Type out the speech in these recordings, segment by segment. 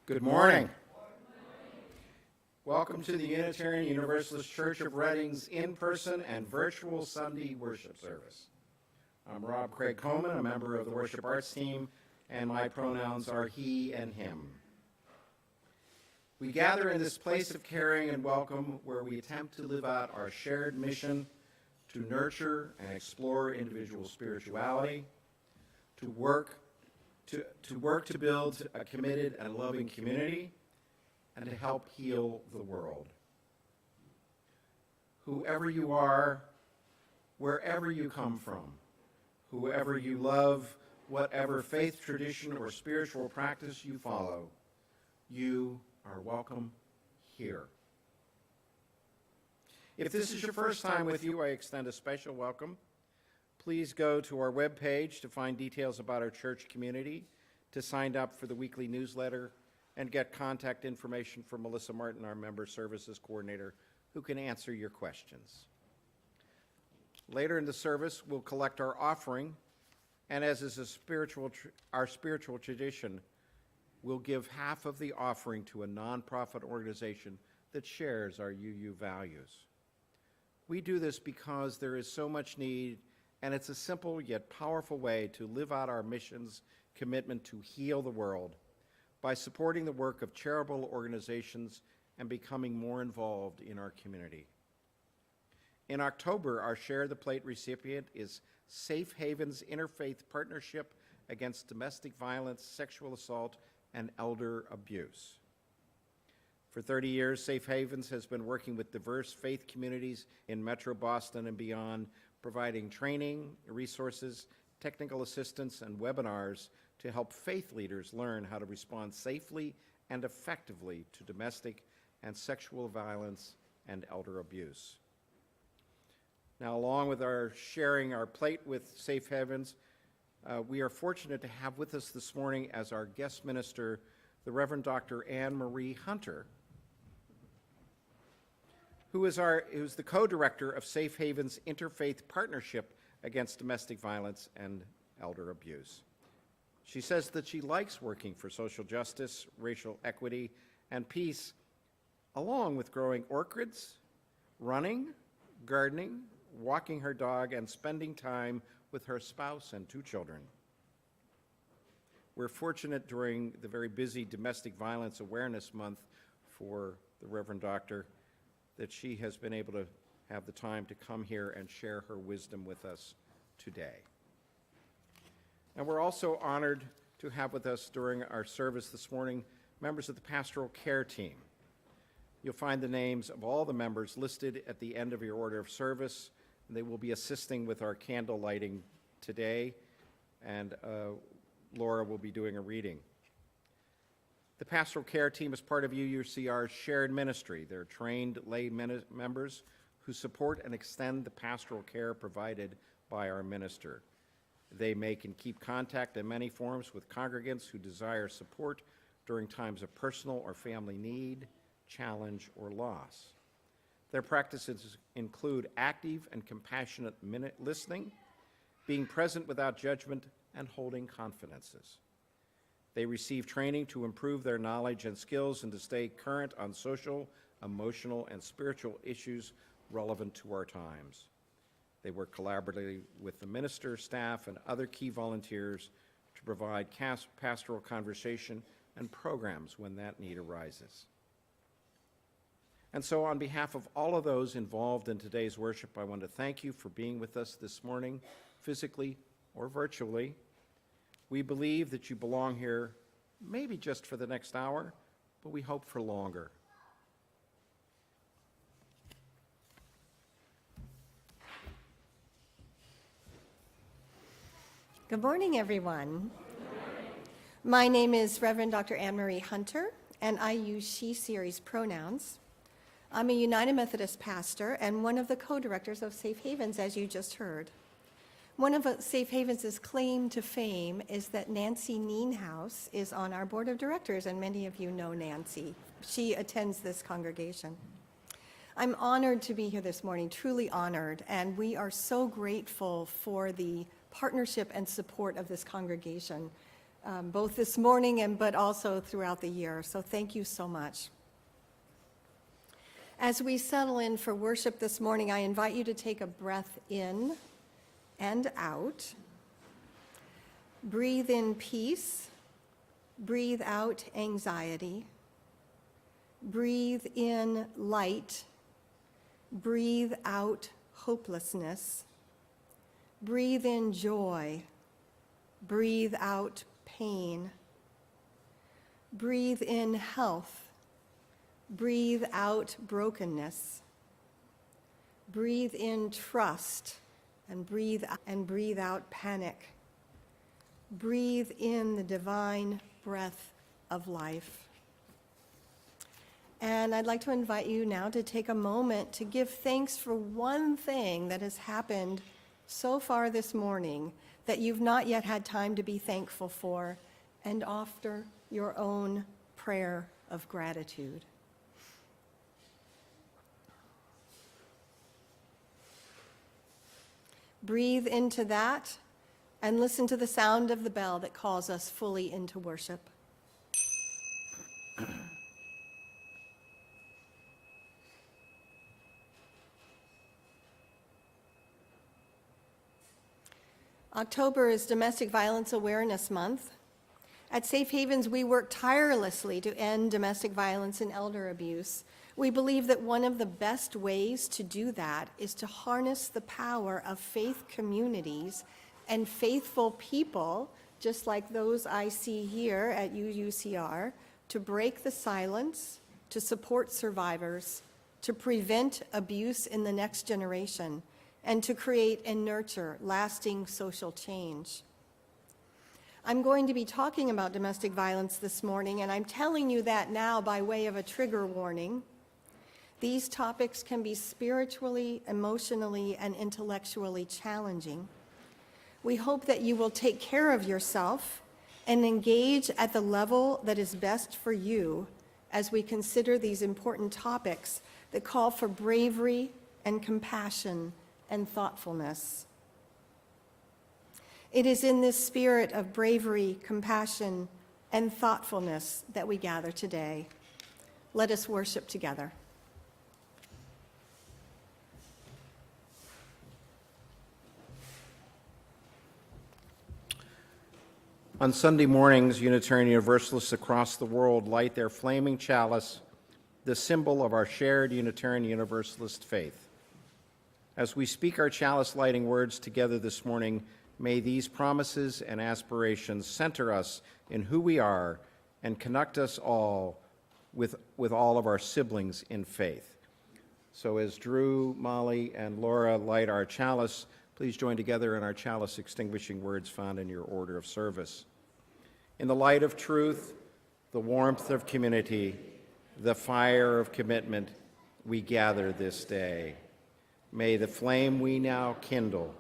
Good morning. Welcome to the Unitarian Universalist Church of Reading's in-person and virtual Sunday worship service. I'm Rob Craig Coleman, a member of the worship arts team, and my pronouns are he and him. We gather in this place of caring and welcome where we attempt to live out our shared mission to nurture and explore individual spirituality, to work to build a committed and loving community, and to help heal the world. Whoever you are, wherever you come from, whoever you love, whatever faith, tradition, or spiritual practice you follow, you are welcome here. If this is your first time with you, I extend a special welcome. Please go to our webpage to find details about our church community, to sign up for the weekly newsletter, and get contact information from Melissa Martin, our Member Services Coordinator, who can answer your questions. Later in the service, we'll collect our offering, and as is our spiritual tradition, we'll give half of the offering to a nonprofit organization that shares our UU values. We do this because there is so much need, and it's a simple yet powerful way to live out our mission's commitment to heal the world by supporting the work of charitable organizations and becoming more involved in our community. In October, our Share the Plate recipient is Safe Haven's Interfaith Partnership Against Domestic Violence, Sexual Assault, and Elder Abuse. For 30 years, Safe Havens has been working with diverse faith communities in Metro Boston and beyond, providing training, resources, technical assistance, and webinars to help faith leaders learn how to respond safely and effectively to domestic and sexual violence and elder abuse. Now, along with our sharing our plate with Safe Havens, we are fortunate to have with us this morning as our guest minister, the Reverend Dr. Anne Marie Hunter, who is the co-director of Safe Haven's Interfaith Partnership Against Domestic Violence and Elder Abuse. She says that she likes working for social justice, racial equity, and peace, along with growing orchids, running, gardening, walking her dog, and spending time with her spouse and 2 children. We're fortunate during the very busy Domestic Violence Awareness Month for the Reverend Doctor that she has been able to have the time to come here and share her wisdom with us today. And we're also honored to have with us during our service this morning members of the pastoral care team. You'll find the names of all the members listed at the end of your order of service. They will be assisting with our candle lighting today, and Laura will be doing a reading. The pastoral care team is part of UUCR's shared ministry. They're trained lay members who support and extend the pastoral care provided by our minister. They make and keep contact in many forms with congregants who desire support during times of personal or family need, challenge, or loss. Their practices include active and compassionate listening, being present without judgment, and holding confidences. They receive training to improve their knowledge and skills and to stay current on social, emotional, and spiritual issues relevant to our times. They work collaboratively with the minister, staff, and other key volunteers to provide pastoral conversation and programs when that need arises. And so on behalf of all of those involved in today's worship, I want to thank you for being with us this morning, physically or virtually. We believe that you belong here maybe just for the next hour, but we hope for longer. Good morning, everyone. My name is Reverend Dr. Anne Marie Hunter, and I use she series pronouns. I'm a United Methodist pastor and one of the co-directors of Safe Havens, as you just heard. One of Safe Havens' claim to fame is that Nancy Nienhaus is on our board of directors, and many of you know Nancy. She attends this congregation. I'm honored to be here this morning, truly honored, and we are so grateful for the partnership and support of this congregation. both this morning but also throughout the year. So thank you so much. As we settle in for worship this morning, I invite you to take a breath in and out. Breathe in peace. Breathe out anxiety. Breathe in light. Breathe out hopelessness. Breathe in joy. Breathe out pain. Breathe in health. Breathe out brokenness. Breathe in trust and breathe out panic. Breathe in the divine breath of life. And I'd like to invite you now to take a moment to give thanks for one thing that has happened so far this morning that you've not yet had time to be thankful for, and offer your own prayer of gratitude. Breathe into that and listen to the sound of the bell that calls us fully into worship. October is Domestic Violence Awareness Month. At Safe Havens, we work tirelessly to end domestic violence and elder abuse. We believe that one of the best ways to do that is to harness the power of faith communities and faithful people, just like those I see here at UUCR, to break the silence, to support survivors, to prevent abuse in the next generation, and to create and nurture lasting social change. I'm going to be talking about domestic violence this morning, and I'm telling you that now by way of a trigger warning. These topics can be spiritually, emotionally, and intellectually challenging. We hope that you will take care of yourself and engage at the level that is best for you as we consider these important topics that call for bravery and compassion and thoughtfulness. It is in this spirit of bravery, compassion, and thoughtfulness that we gather today. Let us worship together. On Sunday mornings, Unitarian Universalists across the world light their flaming chalice, the symbol of our shared Unitarian Universalist faith. As we speak our chalice lighting words together this morning, may these promises and aspirations center us in who we are and connect us all with all of our siblings in faith. So as Drew, Molly, and Laura light our chalice, please join together in our chalice extinguishing words found in your order of service. In the light of truth, the warmth of community, the fire of commitment, we gather this day. May the flame we now kindle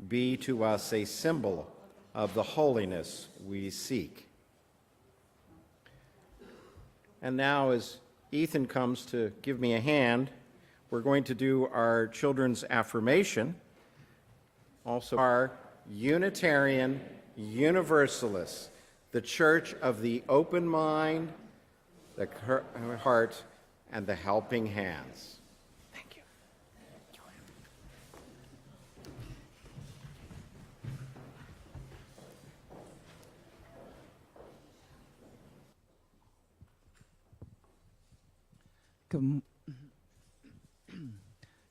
be to us a symbol of the holiness we seek. And now, as Ethan comes to give me a hand, we're going to do our children's affirmation. Also, our Unitarian Universalists, the church of the open mind, the heart, and the helping hands. Thank you.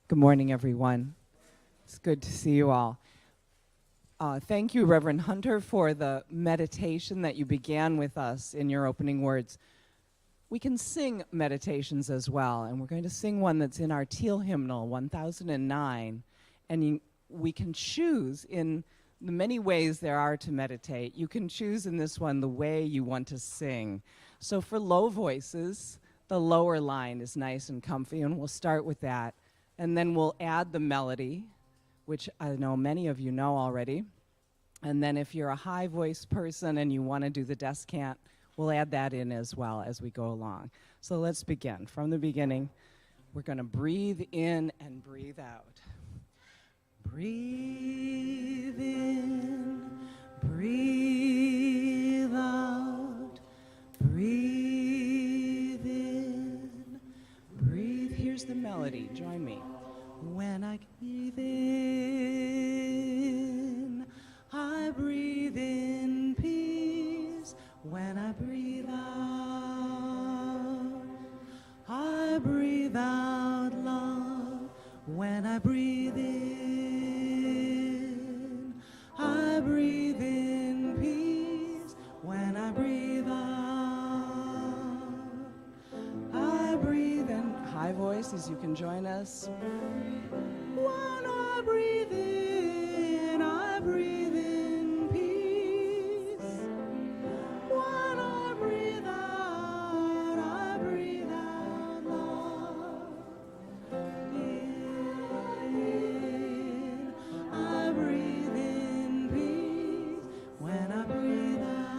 Good morning, everyone. It's good to see you all. Thank you, Reverend Hunter, for the meditation that you began with us in your opening words. We can sing meditations as well, and we're going to sing one that's in our Teal Hymnal, 1009, and we can choose in the many ways there are to meditate. You can choose in this one the way you want to sing. So for low voices, the lower line is nice and comfy, and we'll start with that. And then we'll add the melody, which I know many of you know already. And then if you're a high voice person and you want to do the descant, we'll add that in as well as we go along. So let's begin. From the beginning, we're going to breathe in and breathe out. Breathe in, breathe Here's the melody. Join me. When I breathe in, I breathe in peace. When I breathe out, I breathe out love. When I breathe in, I breathe in peace. When I breathe out, I breathe in. High voices, you can join us. When I breathe in, I breathe in peace. When I breathe out, I breathe out love. In, I breathe in peace. When I breathe out,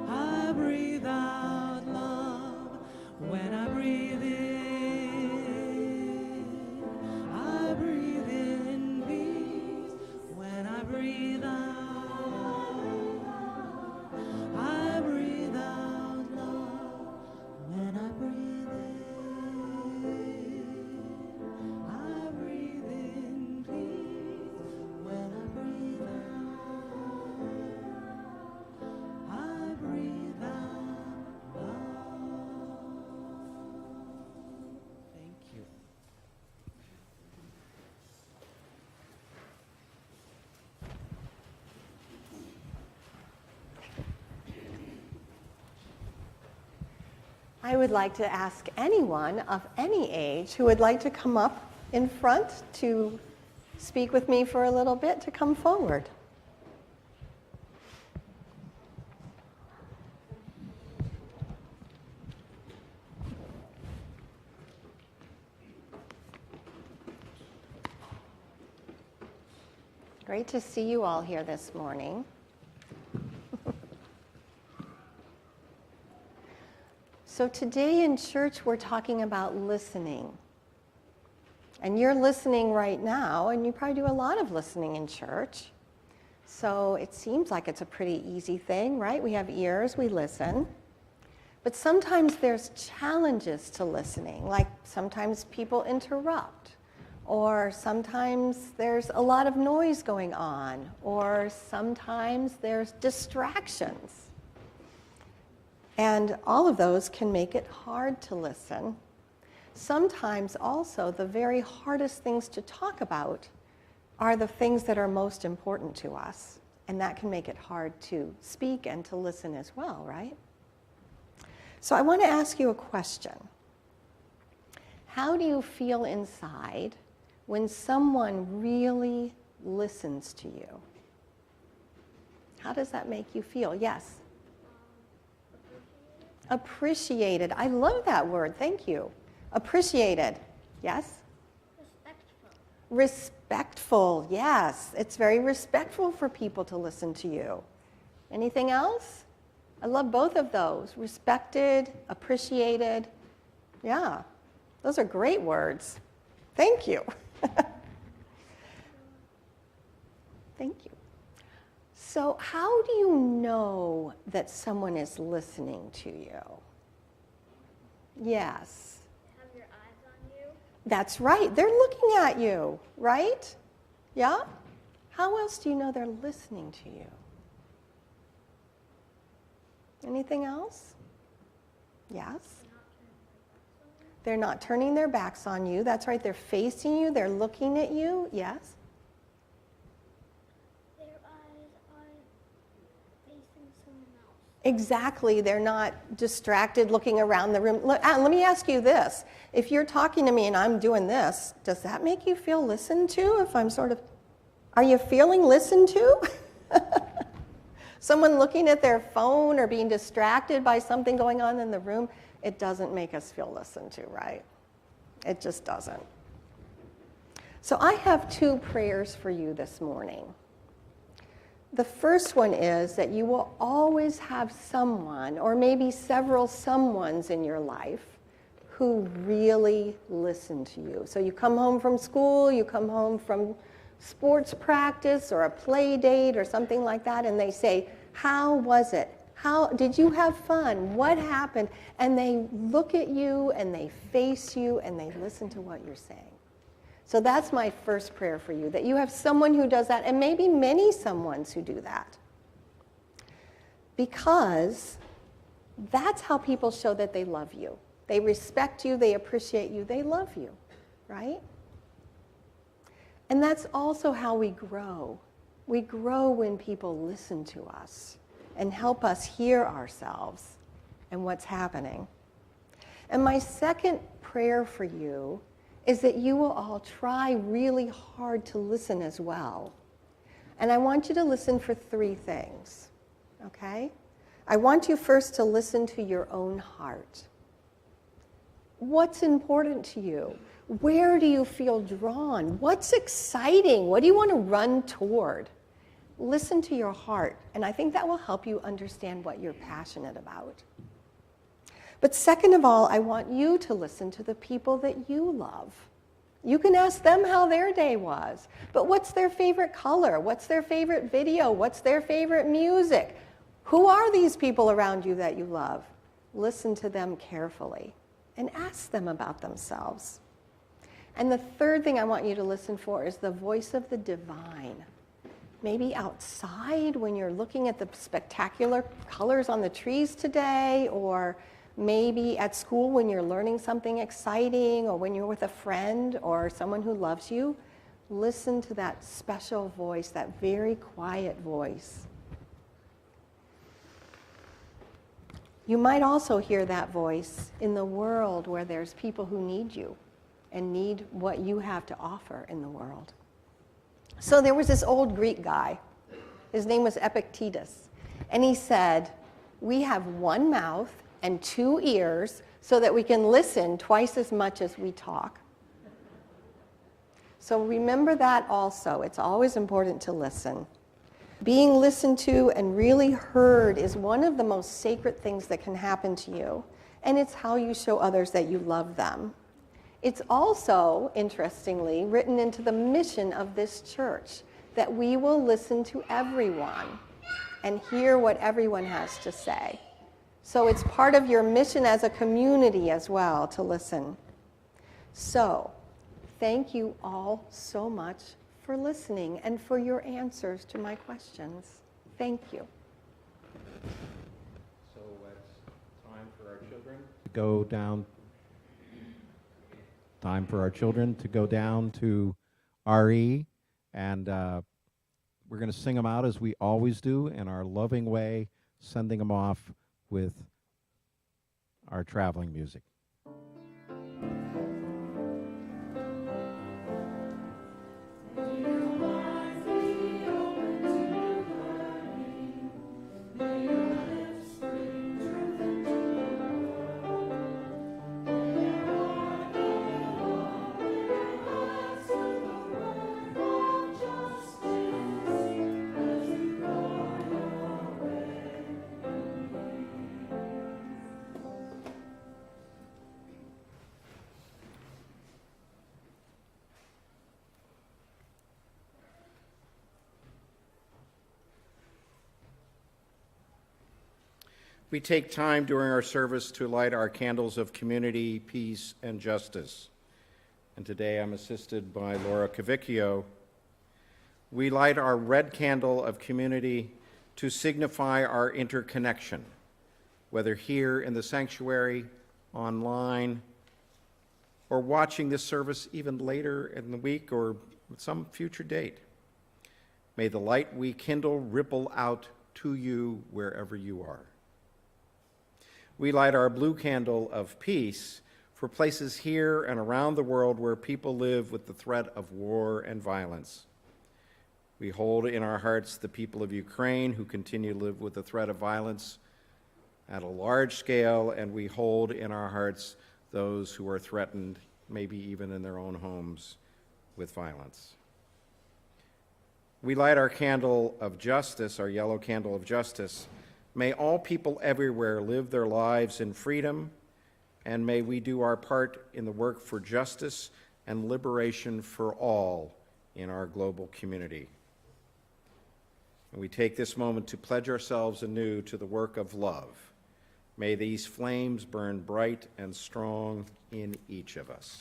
I breathe out love. When I breathe in, I breathe in peace. When I breathe out, I breathe out love. When I breathe in, I breathe in peace. When I breathe out, I breathe out love. Thank you. I would like to ask anyone of any age who would like to come up in front to speak with me for a little bit to come forward. Great to see you all here this morning. So today in church, we're talking about listening. And you're listening right now, and you probably do a lot of listening in church. So it seems like it's a pretty easy thing, right? We have ears, we listen. But sometimes there's challenges to listening, like sometimes people interrupt, or sometimes there's a lot of noise going on, or sometimes there's distractions. And all of those can make it hard to listen. Sometimes also the very hardest things to talk about are the things that are most important to us. And that can make it hard to speak and to listen as well, right? So I want to ask you a question. How do you feel inside when someone really listens to you? How does that make you feel? Yes? Appreciated. I love that word. Thank you. Appreciated. Yes? Respectful. Respectful. Yes. It's very respectful for people to listen to you. Anything else? I love both of those. Respected, appreciated. Yeah. Those are great words. Thank you. Thank you. So how do you know that someone is listening to you? Yes. Have your eyes on you. That's right. They're looking at you, right? Yeah? How else do you know they're listening to you? Anything else? Yes? They're not turning their backs on you. That's right. They're facing you. They're looking at you. Yes? Their eyes are facing someone else. Exactly. They're not distracted looking around the room. Let me ask you this. If you're talking to me and I'm doing this, does that make you feel listened to? If I'm sort of, are you feeling listened to? Someone looking at their phone or being distracted by something going on in the room, it doesn't make us feel listened to, right? It just doesn't. So I have 2 prayers for you this morning. The first one is that you will always have someone, or maybe several someones in your life, who really listen to you. So you come home from school, you come home from sports practice or a play date or something like that, and they say, how was it? How did you have fun? What happened? And they look at you and they face you and they listen to what you're saying. So that's my first prayer for you, that you have someone who does that, and maybe many someones who do that. Because that's how people show that they love you. They respect you, they appreciate you, they love you, right? And that's also how we grow. We grow when people listen to us and help us hear ourselves and what's happening. And my second prayer for you is that you will all try really hard to listen as well. And I want you to listen for 3 things, okay? I want you first to listen to your own heart. What's important to you? Where do you feel drawn? What's exciting? What do you want to run toward? Listen to your heart, and I think that will help you understand what you're passionate about. But second of all, I want you to listen to the people that you love. You can ask them how their day was, but what's their favorite color? What's their favorite video? What's their favorite music? Who are these people around you that you love? Listen to them carefully and ask them about themselves. And the third thing I want you to listen for is the voice of the divine. Maybe outside when you're looking at the spectacular colors on the trees today, or maybe at school when you're learning something exciting, or when you're with a friend or someone who loves you. Listen to that special voice, that very quiet voice. You might also hear that voice in the world where there's people who need you and need what you have to offer in the world. So there was this old Greek guy. His name was Epictetus. And he said, we have 1 mouth and 2 ears so that we can listen twice as much as we talk. So remember that also. It's always important to listen. Being listened to and really heard is one of the most sacred things that can happen to you. And it's how you show others that you love them. It's also, interestingly, written into the mission of this church that we will listen to everyone and hear what everyone has to say. So it's part of your mission as a community as well to listen. So, thank you all so much for listening and for your answers to my questions. Thank you. So it's time for our children to go down. Time for our children to go down to RE, and we're going to sing them out as we always do in our loving way, sending them off with our traveling music. We take time during our service to light our candles of community, peace, and justice. And today I'm assisted by Laura Cavicchio. We light our red candle of community to signify our interconnection, whether here in the sanctuary, online, or watching this service even later in the week or some future date. May the light we kindle ripple out to you wherever you are. We light our blue candle of peace for places here and around the world where people live with the threat of war and violence. We hold in our hearts the people of Ukraine who continue to live with the threat of violence at a large scale, and we hold in our hearts those who are threatened, maybe even in their own homes, with violence. We light our candle of justice, our yellow candle of justice. May all people everywhere live their lives in freedom, and may we do our part in the work for justice and liberation for all in our global community. And we take this moment to pledge ourselves anew to the work of love. May these flames burn bright and strong in each of us.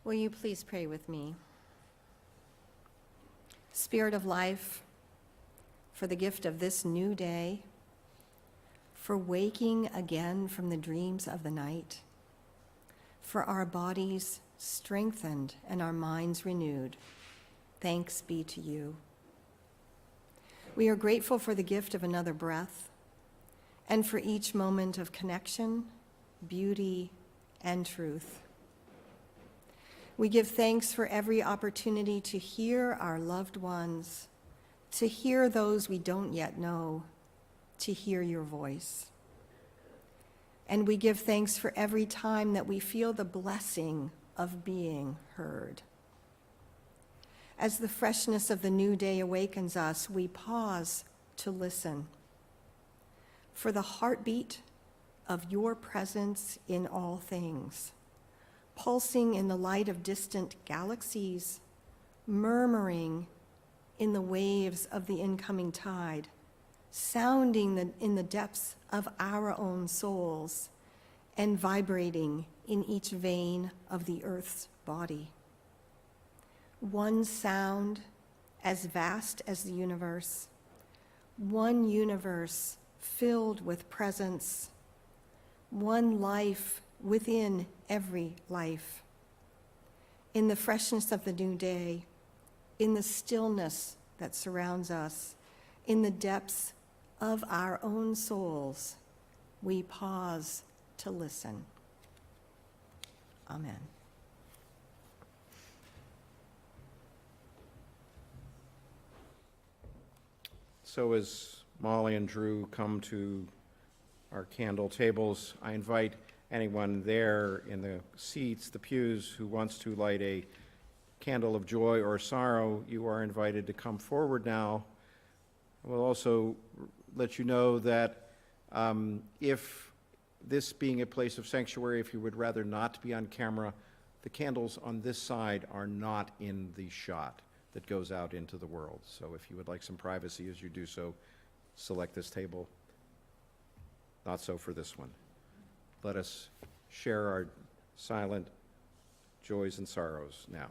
Will you please pray with me? Spirit of life, for the gift of this new day, for waking again from the dreams of the night, for our bodies strengthened and our minds renewed, thanks be to you. We are grateful for the gift of another breath and for each moment of connection, beauty, and truth. We give thanks for every opportunity to hear our loved ones, to hear those we don't yet know, to hear your voice. And we give thanks for every time that we feel the blessing of being heard. As the freshness of the new day awakens us, we pause to listen for the heartbeat of your presence in all things, pulsing in the light of distant galaxies, murmuring in the waves of the incoming tide, sounding in the depths of our own souls, and vibrating in each vein of the earth's body. One sound as vast as the universe, one universe filled with presence, one life within every life. In the freshness of the new day, in the stillness that surrounds us, in the depths of our own souls, we pause to listen. Amen. So as Molly and Drew come to our candle tables, I invite anyone there in the seats, the pews, who wants to light a candle of joy or sorrow. You are invited to come forward now. We'll also let you know that if this being a place of sanctuary, if you would rather not be on camera, the candles on this side are not in the shot that goes out into the world. So if you would like some privacy as you do so, select this table. Not so for this one. Let us share our silent joys and sorrows now.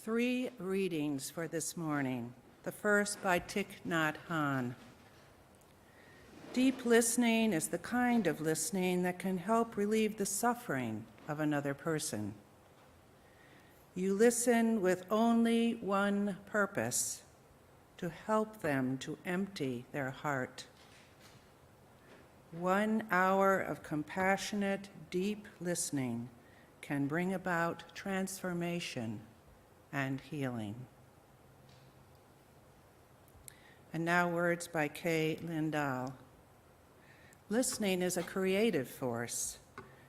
3 readings for this morning. The first by Thich Nhat Hanh. Deep listening is the kind of listening that can help relieve the suffering of another person. You listen with only one purpose: to help them to empty their heart. 1 hour of compassionate, deep listening can bring about transformation and healing. And now words by Kay Lindahl. Listening is a creative force.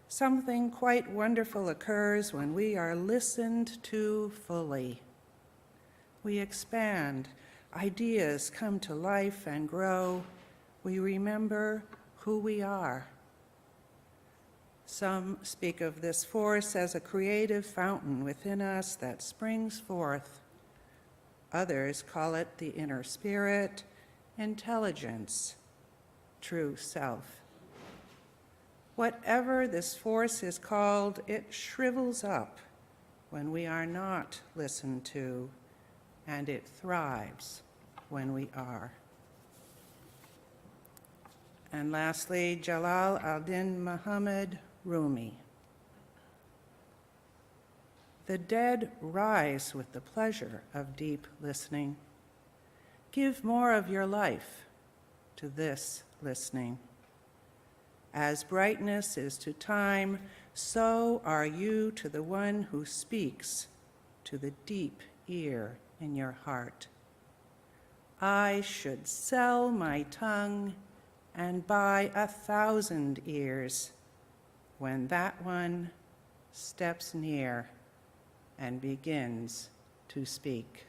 Something quite wonderful occurs when we are listened to fully. We expand, ideas come to life and grow. We remember who we are. Some speak of this force as a creative fountain within us that springs forth. Others call it the inner spirit, intelligence, true self. Whatever this force is called, it shrivels up when we are not listened to, and it thrives when we are. And lastly, Jalal al-Din Muhammad Rumi. The dead rise with the pleasure of deep listening. Give more of your life to this listening. As brightness is to time, so are you to the one who speaks, to the deep ear in your heart. I should sell my tongue and buy 1,000 ears when that one steps near and begins to speak.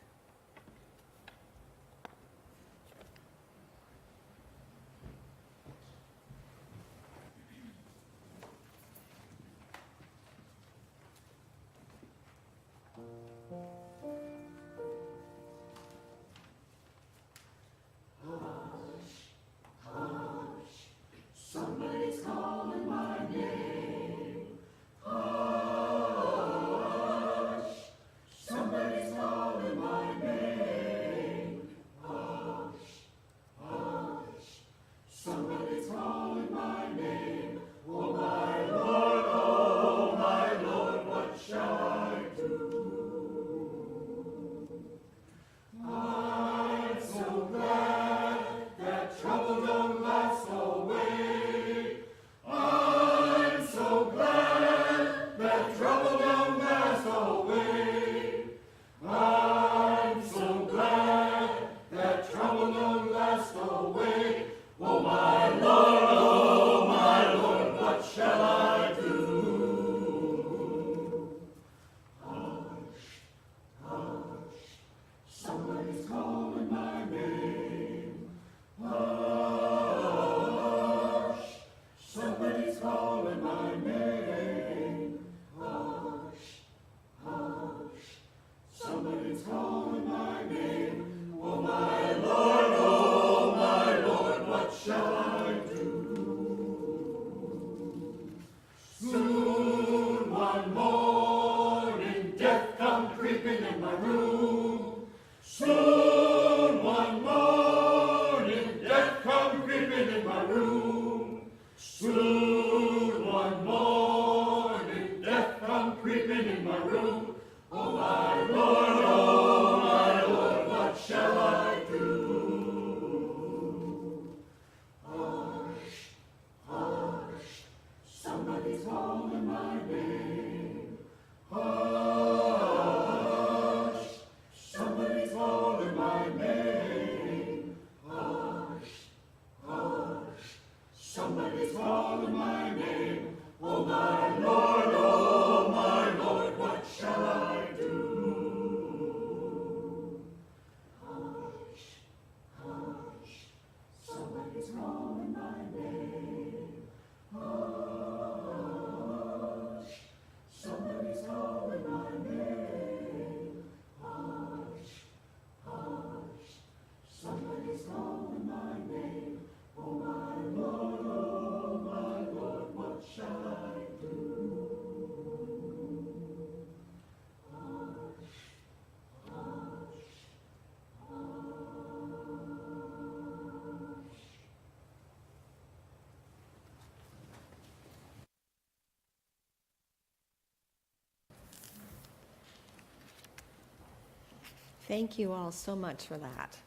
Thank you all so much for that.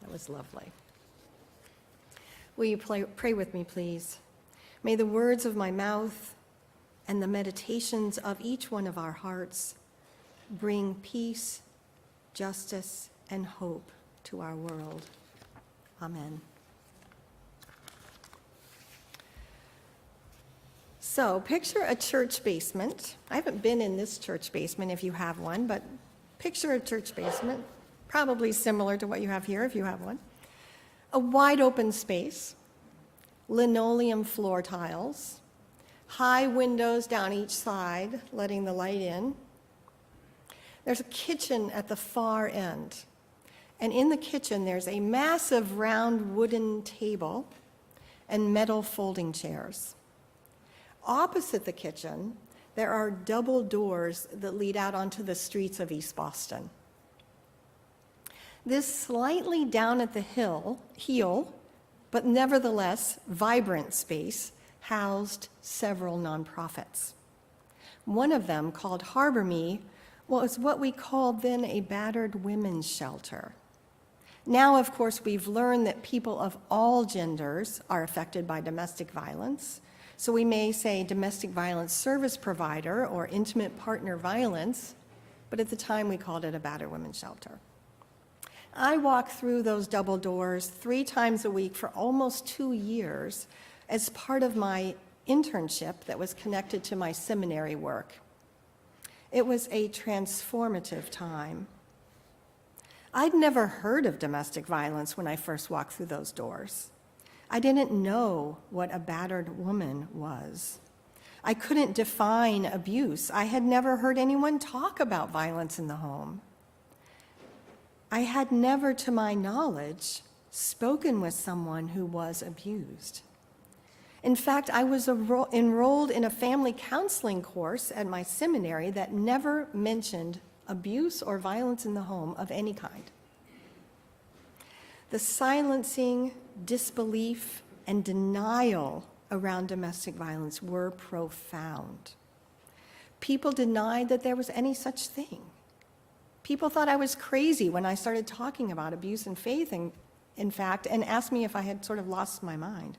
That was lovely. Will you pray with me, please? May the words of my mouth and the meditations of each one of our hearts bring peace, justice, and hope to our world. Amen. So picture a church basement. I haven't been in this church basement if you have one, but picture a church basement, probably similar to what you have here if you have one. A wide open space, linoleum floor tiles, high windows down each side, letting the light in. There's a kitchen at the far end. And in the kitchen, there's a massive round wooden table and metal folding chairs. Opposite the kitchen, there are double doors that lead out onto the streets of East Boston. This slightly down at the heel, but nevertheless vibrant space housed several nonprofits. One of them, called Harbor Me, was what we called then a battered women's shelter. Now, of course, we've learned that people of all genders are affected by domestic violence. So we may say domestic violence service provider or intimate partner violence, but at the time we called it a battered women's shelter. I walked through those double doors 3 times a week for almost 2 years as part of my internship that was connected to my seminary work. It was a transformative time. I'd never heard of domestic violence when I first walked through those doors. I didn't know what a battered woman was. I couldn't define abuse. I had never heard anyone talk about violence in the home. I had never, to my knowledge, spoken with someone who was abused. In fact, I was enrolled in a family counseling course at my seminary that never mentioned abuse or violence in the home of any kind. The silencing, disbelief, and denial around domestic violence were profound. People denied that there was any such thing. People thought I was crazy when I started talking about abuse and faith, in fact, and asked me if I had sort of lost my mind.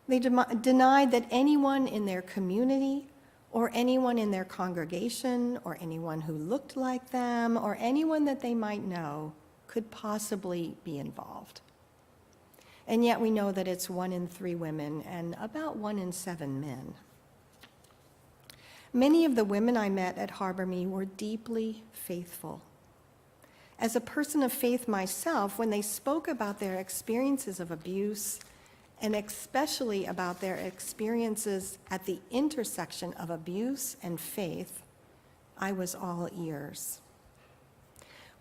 They denied that anyone in their community or anyone in their congregation or anyone who looked like them or anyone that they might know could possibly be involved. And yet we know that it's 1 in 3 women and about 1 in 7 men. Many of the women I met at Harbor Me were deeply faithful. As a person of faith myself, when they spoke about their experiences of abuse, and especially about their experiences at the intersection of abuse and faith, I was all ears.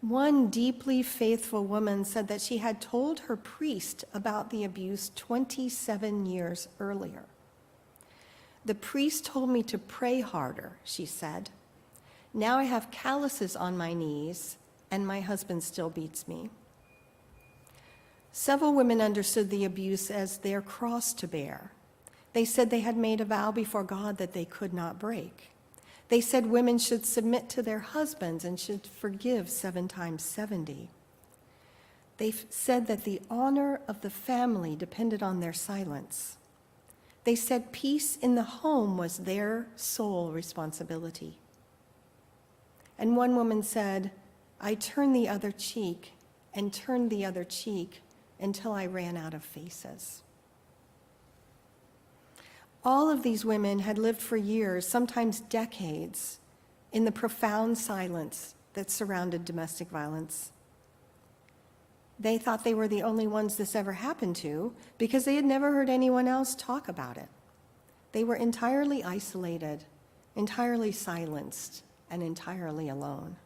One deeply faithful woman said that she had told her priest about the abuse 27 years earlier. The priest told me to pray harder, she said. Now I have calluses on my knees, and my husband still beats me. Several women understood the abuse as their cross to bear. They said they had made a vow before God that they could not break. They said women should submit to their husbands and should forgive 7 times 70. They said that the honor of the family depended on their silence. They said peace in the home was their sole responsibility. And one woman said, I turned the other cheek and turned the other cheek until I ran out of faces. All of these women had lived for years, sometimes decades, in the profound silence that surrounded domestic violence. They thought they were the only ones this ever happened to because they had never heard anyone else talk about it. They were entirely isolated, entirely silenced, and entirely alone.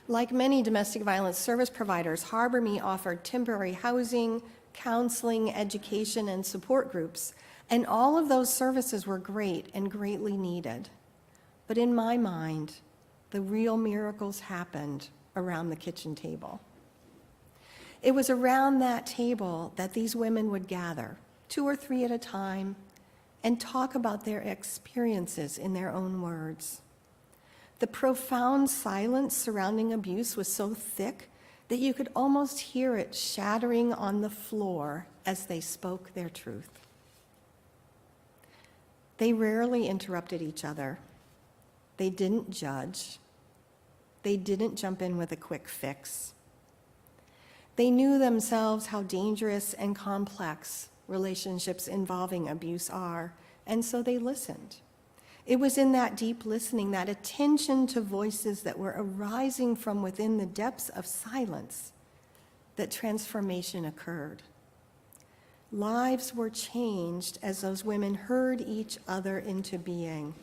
Like many domestic violence service providers, Harbor Me offered temporary housing, counseling, education, and support groups, and all of those services were great and greatly needed. But in my mind, the real miracles happened around the kitchen table. It was around that table that these women would gather, 2 or 3 at a time, and talk about their experiences in their own words. The profound silence surrounding abuse was so thick that you could almost hear it shattering on the floor as they spoke their truth. They rarely interrupted each other. They didn't judge. They didn't jump in with a quick fix. They knew themselves how dangerous and complex relationships involving abuse are, and so they listened. It was in that deep listening, that attention to voices that were arising from within the depths of silence, that transformation occurred. Lives were changed as those women heard each other into being,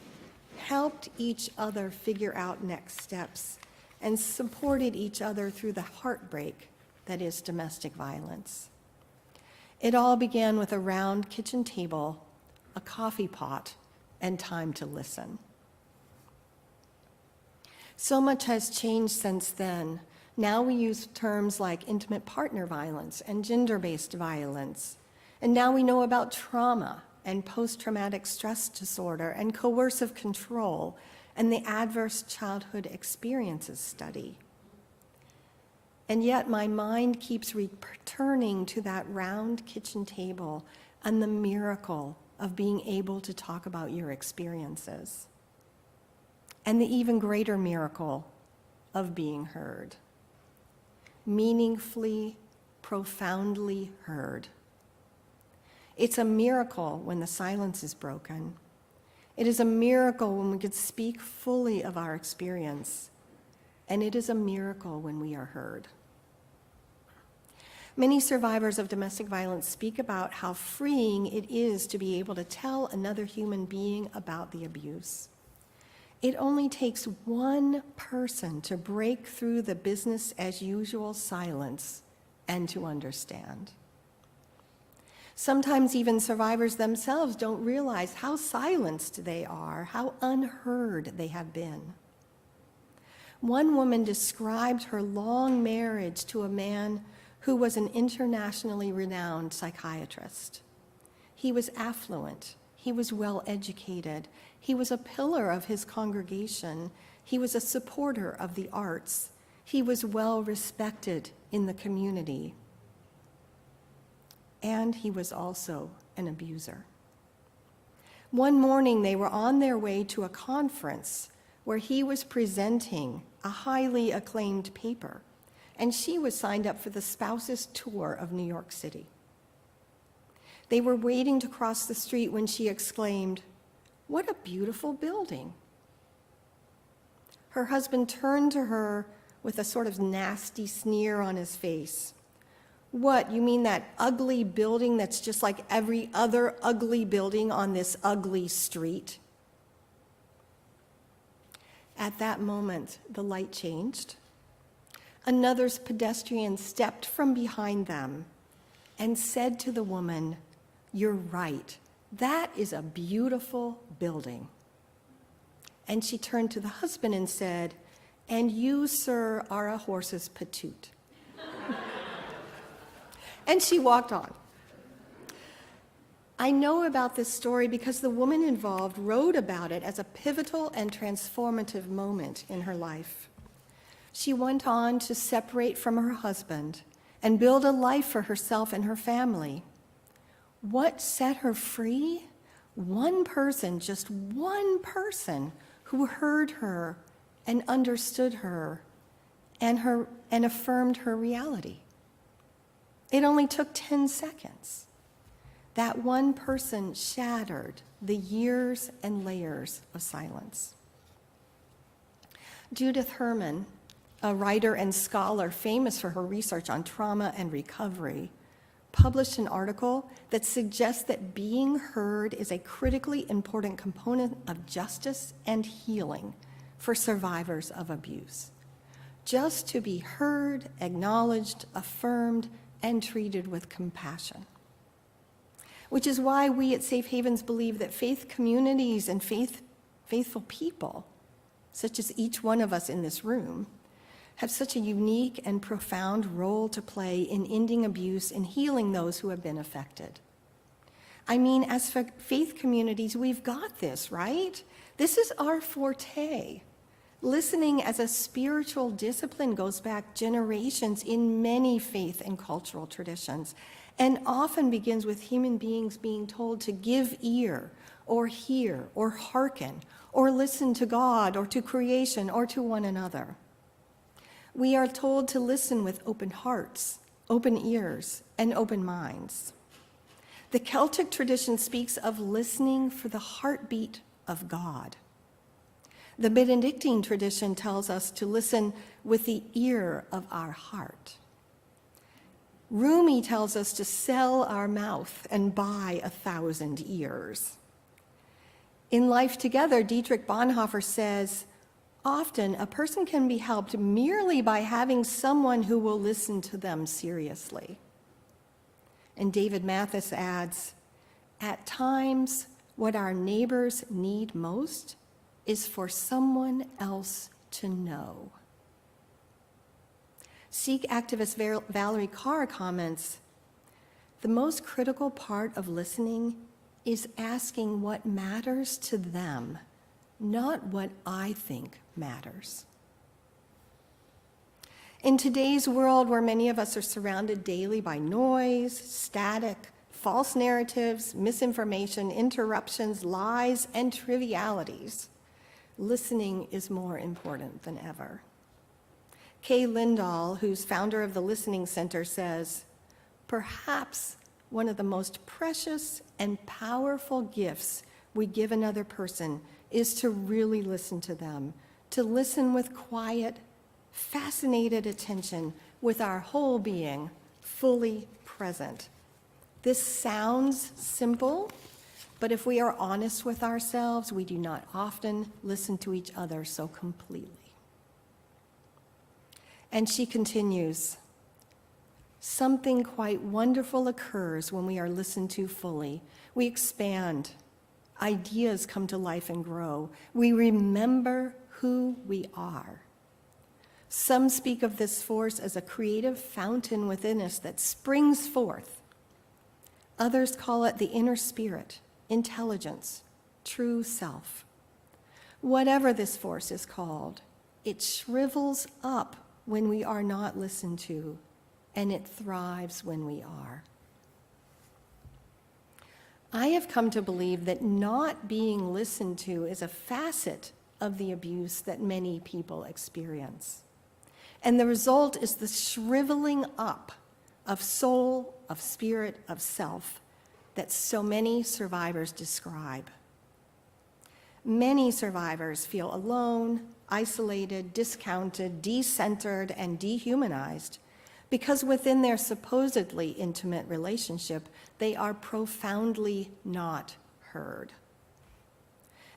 helped each other figure out next steps, and supported each other through the heartbreak that is domestic violence. It all began with a round kitchen table, a coffee pot, and time to listen. So much has changed since then. Now we use terms like intimate partner violence and gender-based violence. And now we know about trauma and post-traumatic stress disorder and coercive control and the adverse childhood experiences study. And yet my mind keeps returning to that round kitchen table and the miracle of being able to talk about your experiences, and the even greater miracle of being heard. Meaningfully, profoundly heard. It's a miracle when the silence is broken. It is a miracle when we can speak fully of our experience, and it is a miracle when we are heard. Many survivors of domestic violence speak about how freeing it is to be able to tell another human being about the abuse. It only takes one person to break through the business as usual silence and to understand. Sometimes even survivors themselves don't realize how silenced they are, how unheard they have been. One woman described her long marriage to a man who was an internationally renowned psychiatrist. He was affluent, he was well-educated, he was a pillar of his congregation, he was a supporter of the arts, he was well-respected in the community, and he was also an abuser. One morning they were on their way to a conference where he was presenting a highly acclaimed paper, and she was signed up for the spouse's tour of New York City. They were waiting to cross the street when she exclaimed, "What a beautiful building." Her husband turned to her with a sort of nasty sneer on his face. "What, you mean that ugly building that's just like every other ugly building on this ugly street?" At that moment, the light changed. Another pedestrian stepped from behind them and said to the woman, "You're right, that is a beautiful building." And she turned to the husband and said, "And you, sir, are a horse's patoot." And she walked on. I know about this story because the woman involved wrote about it as a pivotal and transformative moment in her life. She went on to separate from her husband and build a life for herself and her family. What set her free? One person, just one person, who heard her and understood her and affirmed her reality. It only took 10 seconds. That one person shattered the years and layers of silence. Judith Herman, a writer and scholar famous for her research on trauma and recovery, published an article that suggests that being heard is a critically important component of justice and healing for survivors of abuse. Just to be heard, acknowledged, affirmed, and treated with compassion. Which is why we at Safe Havens believe that faith communities and faithful people, such as each one of us in this room, have such a unique and profound role to play in ending abuse and healing those who have been affected. I mean, as faith communities, we've got this, right? This is our forte. Listening as a spiritual discipline goes back generations in many faith and cultural traditions, and often begins with human beings being told to give ear, or hear, or hearken, or listen to God, or to creation, or to one another. We are told to listen with open hearts, open ears, and open minds. The Celtic tradition speaks of listening for the heartbeat of God. The Benedictine tradition tells us to listen with the ear of our heart. Rumi tells us to sell our mouth and buy 1,000 ears. In Life Together, Dietrich Bonhoeffer says, often a person can be helped merely by having someone who will listen to them seriously. And David Mathis adds, at times, what our neighbors need most is for someone else to know. Sikh activist Valerie Carr comments, the most critical part of listening is asking what matters to them, not what I think matters. In today's world, where many of us are surrounded daily by noise, static, false narratives, misinformation, interruptions, lies, and trivialities, listening is more important than ever. Kay Lindahl, who's founder of the Listening Center, says, perhaps one of the most precious and powerful gifts we give another person is to really listen to them, to listen with quiet, fascinated attention, with our whole being fully present. This sounds simple, but if we are honest with ourselves, we do not often listen to each other so completely. And she continues, something quite wonderful occurs when we are listened to fully. We expand, ideas come to life and grow. We remember who we are. Some speak of this force as a creative fountain within us that springs forth. Others call it the inner spirit, intelligence, true self. Whatever this force is called, it shrivels up when we are not listened to, and it thrives when we are. I have come to believe that not being listened to is a facet of the abuse that many people experience. And the result is the shriveling up of soul, of spirit, of self that so many survivors describe. Many survivors feel alone, isolated, discounted, decentered, and dehumanized because within their supposedly intimate relationship, they are profoundly not heard.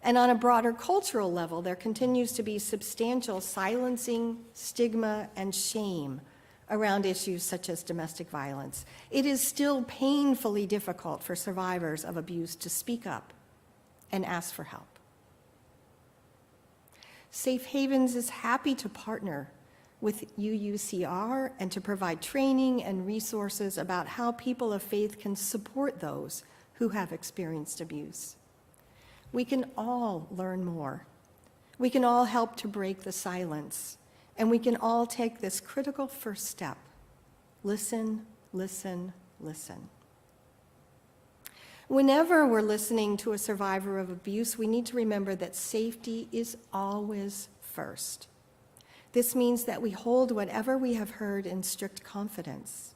And on a broader cultural level, there continues to be substantial silencing, stigma, and shame around issues such as domestic violence. It is still painfully difficult for survivors of abuse to speak up and ask for help. Safe Havens is happy to partner with UUCR and to provide training and resources about how people of faith can support those who have experienced abuse. We can all learn more. We can all help to break the silence, and we can all take this critical first step. Listen, listen, listen. Whenever we're listening to a survivor of abuse, we need to remember that safety is always first. This means that we hold whatever we have heard in strict confidence.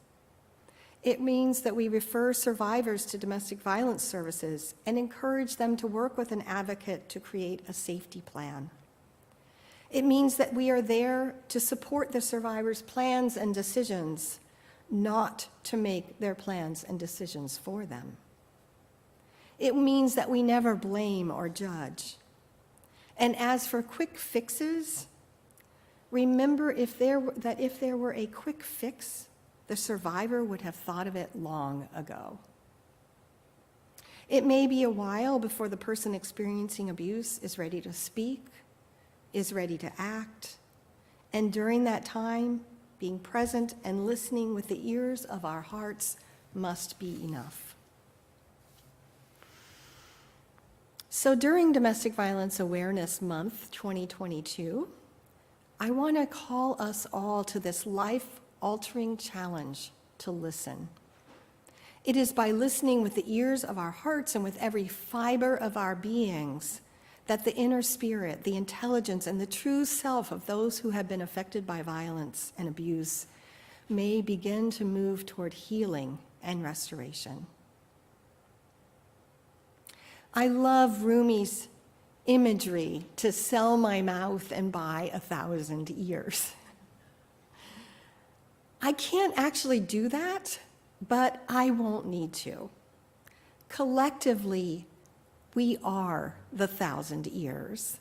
It means that we refer survivors to domestic violence services and encourage them to work with an advocate to create a safety plan. It means that we are there to support the survivors' plans and decisions, not to make their plans and decisions for them. It means that we never blame or judge. And as for quick fixes, remember that if there were a quick fix, the survivor would have thought of it long ago. It may be a while before the person experiencing abuse is ready to speak, is ready to act, and during that time, being present and listening with the ears of our hearts must be enough. So during Domestic Violence Awareness Month 2022, I want to call us all to this life-altering challenge to listen. It is by listening with the ears of our hearts and with every fiber of our beings that the inner spirit, the intelligence, and the true self of those who have been affected by violence and abuse may begin to move toward healing and restoration. I love Rumi's imagery to sell my mouth and buy 1,000 ears. I can't actually do that, but I won't need to. Collectively, we are the 1,000 ears.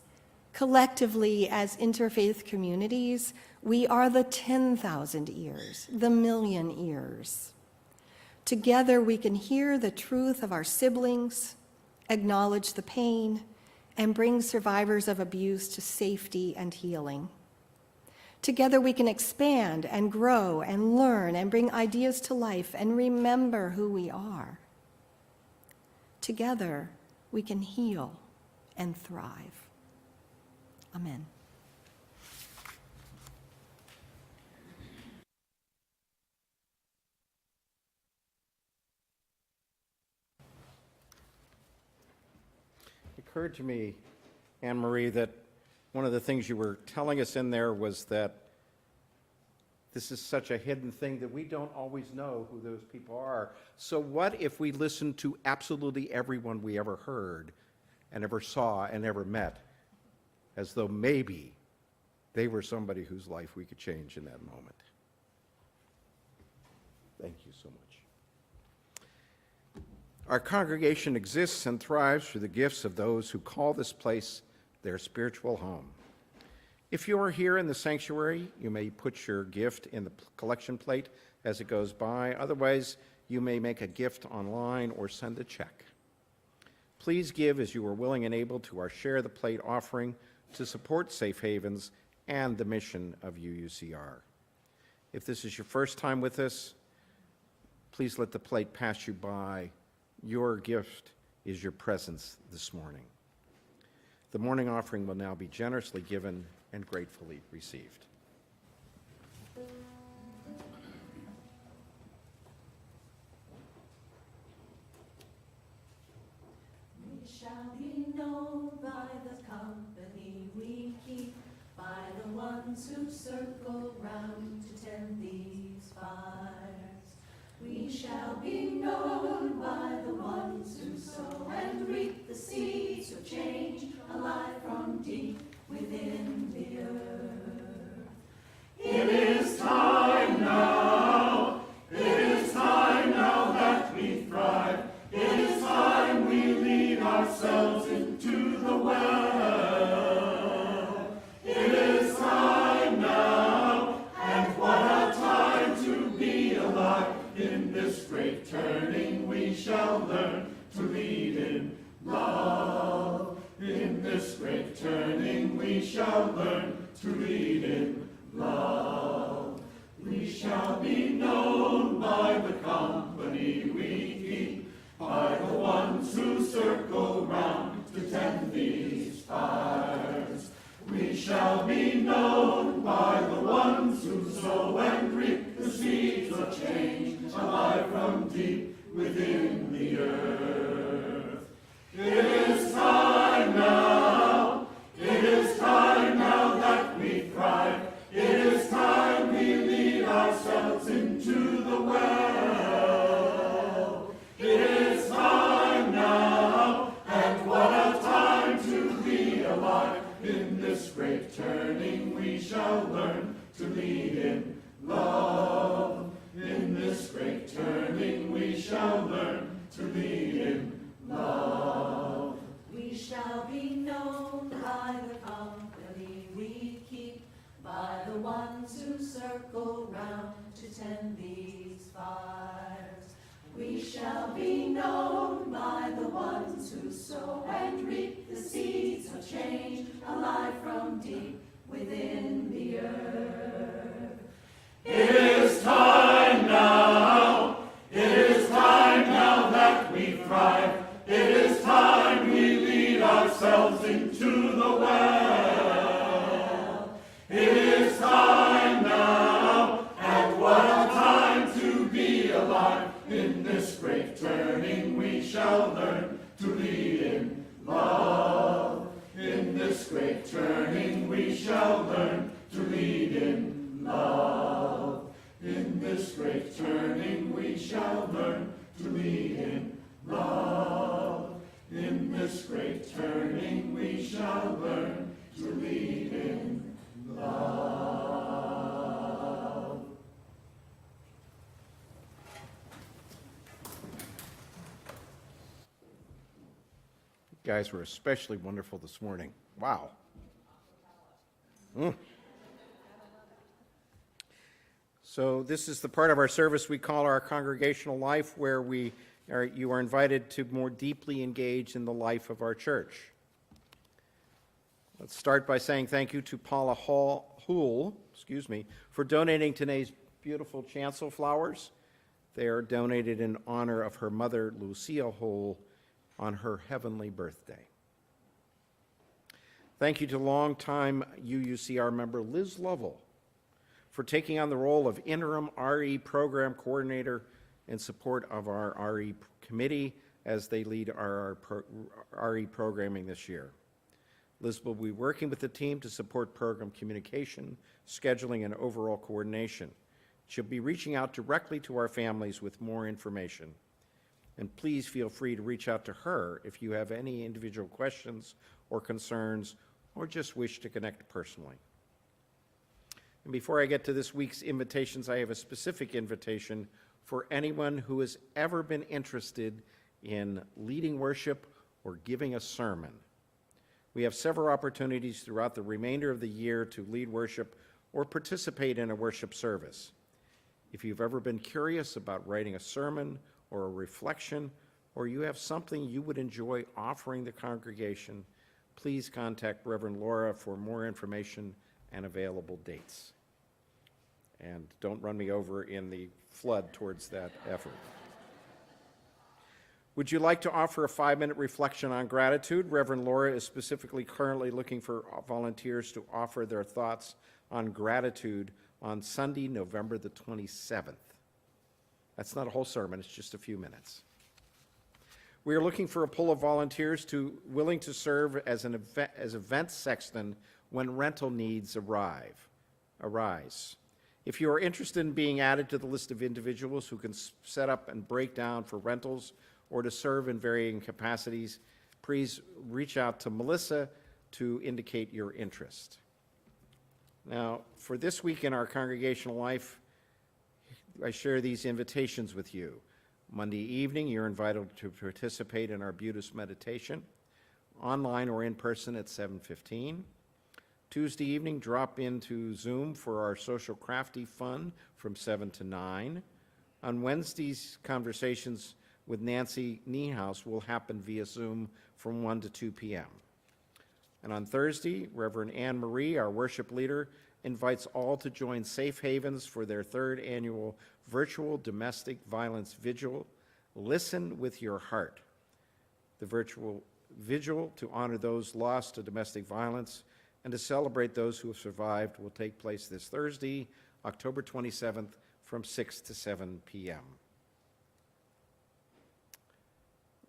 Collectively, as interfaith communities, we are the 10,000 ears, the million ears. Together, we can hear the truth of our siblings, acknowledge the pain, and bring survivors of abuse to safety and healing. Together we can expand and grow and learn and bring ideas to life and remember who we are. Together we can heal and thrive. Amen. It occurred to me, Anne-Marie, that one of the things you were telling us in there was that this is such a hidden thing that we don't always know who those people are. So what if we listened to absolutely everyone we ever heard and ever saw and ever met, as though maybe they were somebody whose life we could change in that moment? Thank you so much. Our congregation exists and thrives through the gifts of those who call this place their spiritual home. If you are here in the sanctuary, you may put your gift in the collection plate as it goes by. Otherwise, you may make a gift online or send a check. Please give as you are willing and able to our Share the Plate offering to support Safe Havens and the mission of UUCR. If this is your first time with us, please let the plate pass you by. Your gift is your presence this morning. The morning offering will now be generously given and gratefully received. We shall be known by the company we keep, by the ones who circle round to tend these fires. We shall be known by the ones who sow and reap the seeds of change, alive from deep within the earth. It is time now. It is time now that we thrive. It is time we lead ourselves into the well. It is time now, and what a time to be alive. In this great turning we shall learn to lead in love. In this great turning we shall learn to lead in love. We shall be known by the company we keep, by the ones who circle round to tend these fires. We shall be known by the ones who sow and reap the seeds of change, alive from deep within the earth. It is time now. It is time now that we thrive. It is time we lead ourselves into the well. It is time now, and what a time to be alive. In this great turning we shall learn to lead in love. In this great turning we shall learn to lead in love. We shall be known by the company we keep, by the ones who circle round to tend these fires. We shall be known by the ones who sow and reap the seeds of change, alive from deep within the earth. It is time now. It is time now that we thrive. It is time we lead In this great turning we shall learn to lead in love. In this great turning we shall learn to lead in love. In this great turning we shall learn to lead in love. In this great turning we shall learn to lead in love. You guys were especially wonderful this morning. Wow. So this is the part of our service we call our congregational life, where you are invited to more deeply engage in the life of our church. Let's start by saying thank you to Paula Houle, for donating today's beautiful chancel flowers. They are donated in honor of her mother, Lucia Houle, on her heavenly birthday. Thank you to longtime UUCR member Liz Lovell for taking on the role of interim RE program coordinator in support of our RE committee as they lead our RE programming this year. Liz will be working with the team to support program communication, scheduling, and overall coordination. She'll be reaching out directly to our families with more information. And please feel free to reach out to her if you have any individual questions or concerns, or just wish to connect personally. And before I get to this week's invitations, I have a specific invitation for anyone who has ever been interested in leading worship or giving a sermon. We have several opportunities throughout the remainder of the year to lead worship or participate in a worship service. If you've ever been curious about writing a sermon or a reflection, or you have something you would enjoy offering the congregation, please contact Reverend Laura for more information and available dates. And don't run me over in the flood towards that effort. Would you like to offer a 5-minute reflection on gratitude? Reverend Laura is specifically currently looking for volunteers to offer their thoughts on gratitude on Sunday, November the 27th. That's not a whole sermon, it's just a few minutes. We are looking for a pool of volunteers willing to serve as event sexton when rental needs arise. If you are interested in being added to the list of individuals who can set up and break down for rentals or to serve in varying capacities, please reach out to Melissa to indicate your interest. Now, for this week in our congregational life, I share these invitations with you. Monday evening, you're invited to participate in our Buddhist meditation, online or in person at 7:15. Tuesday evening, drop into Zoom for our social crafty fun from 7 to 9. On Wednesdays, conversations with Nancy Niehaus will happen via Zoom from 1 to 2 p.m. And on Thursday, Reverend Anne Marie, our worship leader, invites all to join Safe Havens for their 3rd annual virtual domestic violence vigil, Listen with Your Heart. The virtual vigil to honor those lost to domestic violence and to celebrate those who have survived will take place this Thursday, October 27th, from 6 to 7 p.m.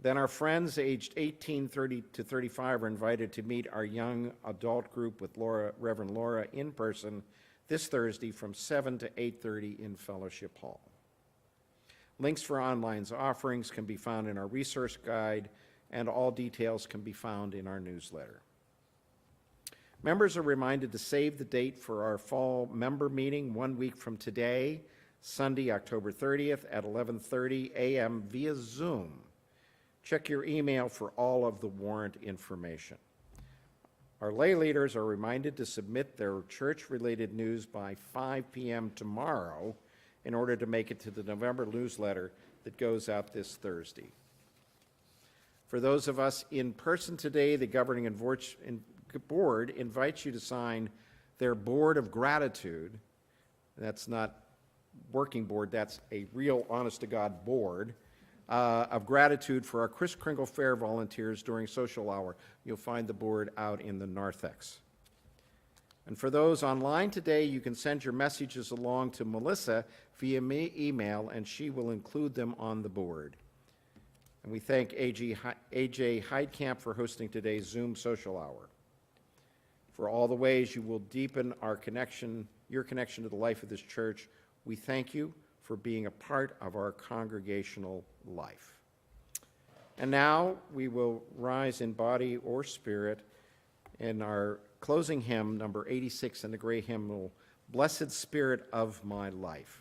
Then our friends aged 18 to 35 are invited to meet our young adult group with Reverend Laura in person this Thursday from 7 to 8:30 in Fellowship Hall. Links for online offerings can be found in our resource guide, and all details can be found in our newsletter. Members are reminded to save the date for our fall member meeting 1 week from today, Sunday, October 30th at 11:30 a.m. via Zoom. Check your email for all of the warrant information. Our lay leaders are reminded to submit their church-related news by 5 p.m. tomorrow in order to make it to the November newsletter that goes out this Thursday. For those of us in person today, the governing board invites you to sign their board of gratitude. That's not working board, that's a real honest-to-God board of gratitude for our Kris Kringle Fair volunteers during social hour. You'll find the board out in the narthex. And for those online today, you can send your messages along to Melissa via email, and she will include them on the board. And we thank AJ Heidkamp for hosting today's Zoom social hour. For all the ways you will deepen our connection, your connection to the life of this church, we thank you for being a part of our congregational life. And now we will rise in body or spirit in our closing hymn, number 86 in the gray hymnal, Blessed Spirit of My Life.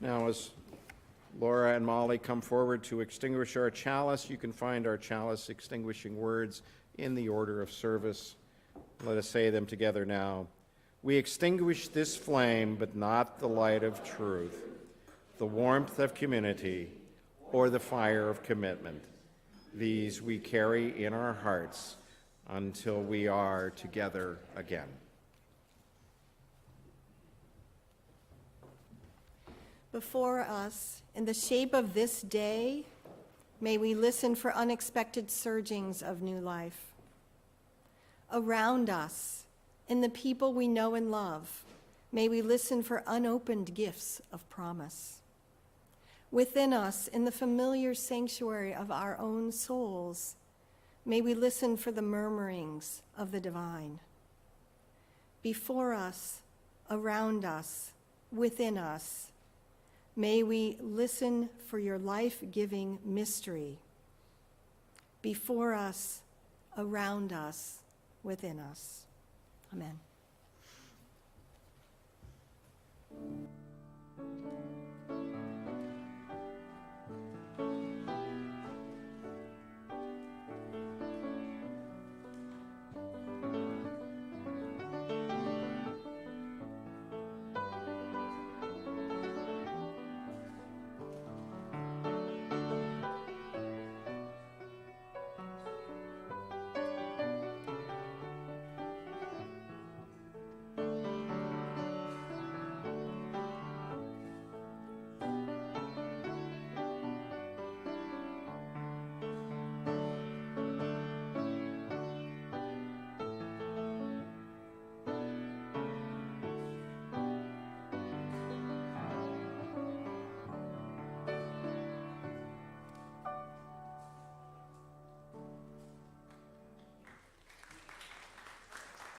Now, as Laura and Molly come forward to extinguish our chalice, you can find our chalice extinguishing words in the order of service. Let us say them together now. We extinguish this flame, but not the light of truth, the warmth of community, or the fire of commitment. These we carry in our hearts until we are together again. Before us, in the shape of this day, may we listen for unexpected surgings of new life. Around us, in the people we know and love, may we listen for unopened gifts of promise. Within us, in the familiar sanctuary of our own souls, may we listen for the murmurings of the divine. Before us, around us, within us, may we listen for your life-giving mystery. Before us, around us, within us. Amen.